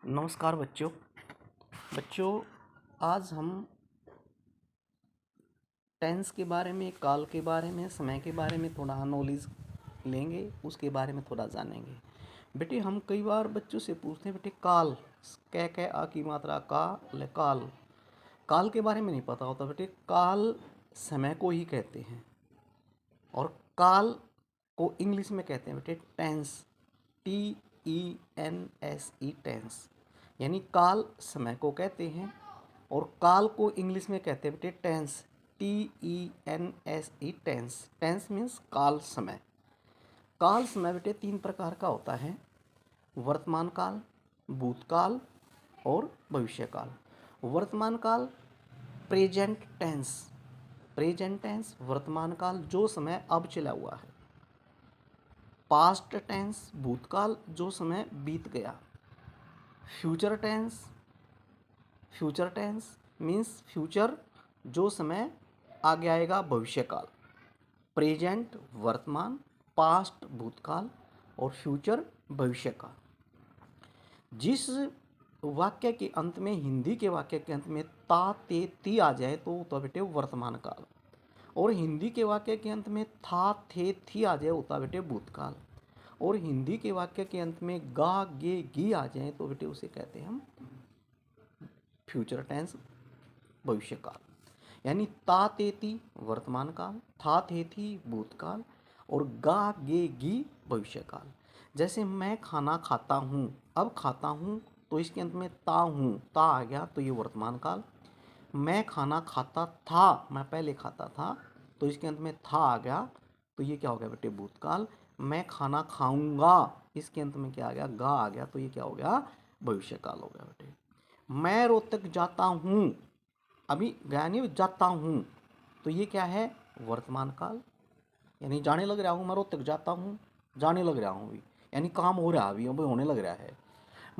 नमस्कार बच्चों आज हम टेंस के बारे में, काल के बारे में, समय के बारे में थोड़ा नॉलेज लेंगे, उसके बारे में थोड़ा जानेंगे। बेटे हम कई बार बच्चों से पूछते हैं बेटे काल कै आ की मात्रा काल काल के बारे में नहीं पता होता। बेटे काल समय को ही कहते हैं और काल को इंग्लिश में कहते हैं बेटे टेंस, TENSE टेंस, यानी काल समय को कहते हैं और काल को इंग्लिश में कहते हैं बेटे tense, TENSE tense. Tense means काल समय। काल समय बेटे 3 प्रकार का होता है, वर्तमान काल, भूतकाल और भविष्य काल। वर्तमान काल प्रेजेंट टेंस, वर्तमान काल जो समय अब चला हुआ है। पास्ट टेंस भूतकाल जो समय बीत गया। फ्यूचर टेंस मीन्स फ्यूचर जो समय आगे आएगा, भविष्य काल। प्रेजेंट वर्तमान, पास्ट भूतकाल और फ्यूचर भविष्य काल। जिस वाक्य के अंत में, हिंदी के वाक्य के अंत में ता ते ती आ जाए तो बेटे वर्तमान काल, और हिंदी के वाक्य के अंत में था थे थी आ जाए होता बेटे भूतकाल, और हिंदी के वाक्य के अंत में गा गे गी आ जाए तो बेटे उसे कहते हैं हम फ्यूचर टेंस, भविष्य काल। यानी ता ते ती वर्तमान काल, था थे थी भूतकाल और गा गे गी भविष्य काल। जैसे मैं खाना खाता हूँ, अब खाता हूँ तो इसके अंत में ता हूँ, ता आ गया तो ये वर्तमान काल। मैं खाना खाता था, मैं पहले खाता था तो इसके अंत में था आ गया तो ये क्या हो गया बेटे भूतकाल। मैं खाना खाऊंगा, इसके अंत में क्या आ गया, गा आ गया तो ये क्या हो गया, भविष्य काल हो गया बेटे। मैं रोहतक जाता हूँ, अभी गया नहीं, जाता हूँ तो ये क्या है, वर्तमान काल। यानी जाने लग रहा हूँ, मैं रोहतक जाता हूँ, जाने लग रहा हूँ अभी, यानी काम हो रहा अभी होने लग रहा है।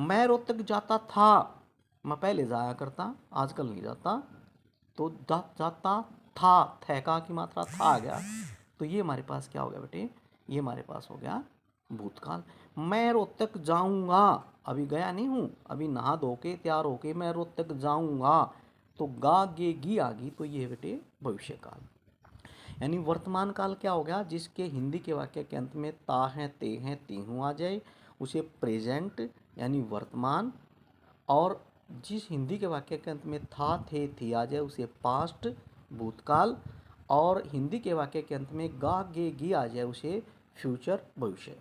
मैं रोहतक जाता था, मैं पहले जाया करता, आजकल नहीं जाता, तो जाता था, थैका की मात्रा था आ गया तो ये हमारे पास क्या हो गया बेटे, ये हमारे पास हो गया भूतकाल। मैं रोहतक जाऊंगा, अभी गया नहीं हूँ, अभी नहा धो के तैयार होके मैं रोहतक जाऊंगा तो गा गे गी आ गई तो ये बेटे भविष्य काल। यानी वर्तमान काल क्या हो गया, जिसके हिंदी के वाक्य के अंत में ता है ते हैं ती हूँ आ जाए उसे प्रेजेंट यानी वर्तमान, और जिस हिंदी के वाक्य के अंत में था थे थी आ जाए उसे पास्ट भूतकाल, और हिंदी के वाक्य के अंत में गा गे गी आ जाए उसे फ्यूचर भविष्य।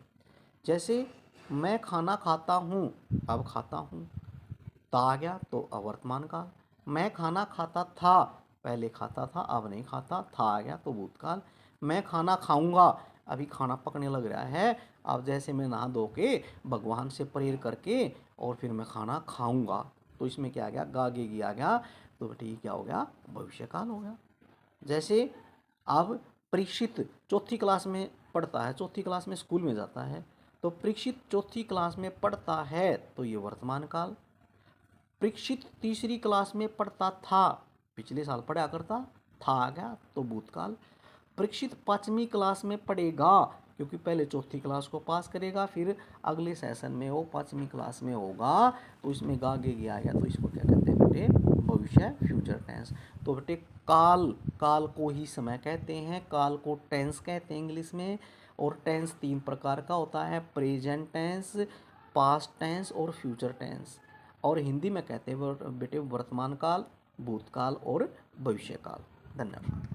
जैसे मैं खाना खाता हूँ, अब खाता हूँ, ता आ गया तो अवर्तमान काल। मैं खाना खाता था, पहले खाता था अब नहीं खाता, था आ गया तो भूतकाल। मैं खाना खाऊंगा, अभी खाना पकने लग रहा है, अब जैसे मैं नहा धो के भगवान से प्रेयर करके और फिर मैं खाना खाऊंगा तो इसमें क्या आ गया, गा गे गी आ गया तो बेटे ये क्या हो गया, भविष्य काल हो गया। जैसे अब परीक्षित चौथी क्लास में पढ़ता है, चौथी क्लास में स्कूल में जाता है, तो परीक्षित चौथी क्लास में पढ़ता है तो ये वर्तमान काल। परीक्षित तीसरी क्लास में पढ़ता था, पिछले साल पढ़ा करता, था आ गया तो भूतकाल। परीक्षित 5वीं क्लास में पढ़ेगा, क्योंकि पहले चौथी क्लास को पास करेगा फिर अगले सेशन में वो 5वीं क्लास में होगा तो इसमें गा गे गया गया तो इसको क्या कहते हैं बेटे, भविष्य फ्यूचर टेंस। तो बेटे काल को ही समय कहते हैं, काल को टेंस कहते हैं इंग्लिश में, और टेंस 3 प्रकार का होता है, प्रेजेंट टेंस, पास्ट टेंस और फ्यूचर टेंस, और हिंदी में कहते हैं बेटे वर्तमान काल, भूतकाल और भविष्य काल। धन्यवाद।